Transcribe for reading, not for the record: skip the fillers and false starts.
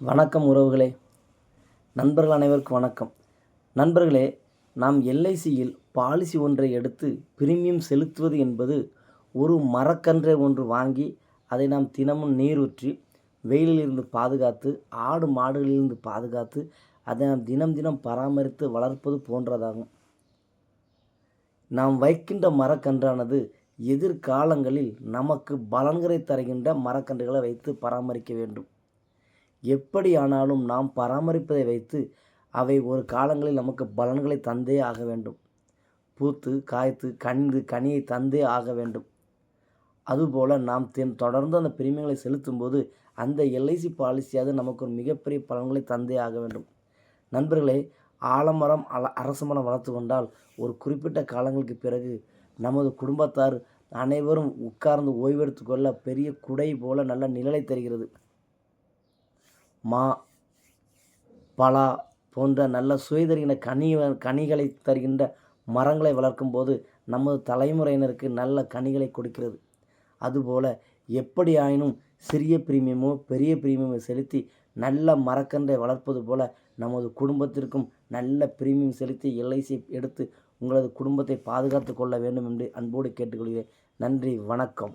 வணக்கம் உறவுகளே, நண்பர்கள் அனைவருக்கும் வணக்கம். நண்பர்களே, நாம் எல்ஐசியில் பாலிசி ஒன்றை எடுத்து பிரீமியம் செலுத்துவது என்பது ஒரு மரக்கன்றை ஒன்று வாங்கி அதை நாம் தினமும் நீரூற்றி வெயிலிலிருந்து பாதுகாத்து, ஆடு மாடுகளிலிருந்து பாதுகாத்து, அதை நாம் தினம் தினம் பராமரித்து வளர்ப்பது போன்றதாகும். நாம் வைக்கின்ற மரக்கன்றானது எதிர்காலங்களில் நமக்கு பலன்களை தருகின்ற மரக்கன்றுகளை வைத்து பராமரிக்க வேண்டும். எப்படியானாலும் நாம் பராமரிப்பதை வைத்து அவை ஒரு காலங்களில் நமக்கு பலன்களை தந்தே ஆக வேண்டும். பூத்து காய்த்து கனியை தந்தே ஆக வேண்டும். அதுபோல் நாம் தொடர்ந்து அந்த பிரீமியங்களை செலுத்தும்போது அந்த எல்ஐசி பாலிசியாவது நமக்கு ஒரு மிகப்பெரிய பலன்களை தந்தே ஆக வேண்டும். நண்பர்களே, ஆலமரம் அரச மரம் வளர்த்து கொண்டால் ஒரு குறிப்பிட்ட காலங்களுக்கு பிறகு நமது குடும்பத்தார் அனைவரும் உட்கார்ந்து ஓய்வெடுத்து கொள்ள பெரிய குடை போல நல்ல நிழலை தருகிறது. மா, பலா போன்ற நல்ல சுவை தருகின்ற கனிகளை தருகின்ற மரங்களை வளர்க்கும் போது நமது தலைமுறையினருக்கு நல்ல கனிகளை கொடுக்கிறது. அதுபோல் எப்படியாயினும் சிறிய பிரீமியமோ பெரிய பிரீமியமோ செலுத்தி நல்ல மரக்கன்றை வளர்ப்பது போல நமது குடும்பத்திற்கும் நல்ல பிரீமியம் செலுத்தி எல்ஐசி எடுத்து உங்களது குடும்பத்தை பாதுகாத்து கொள்ள வேண்டும் என்று அன்போடு கேட்டுக்கொள்கிறேன். நன்றி, வணக்கம்.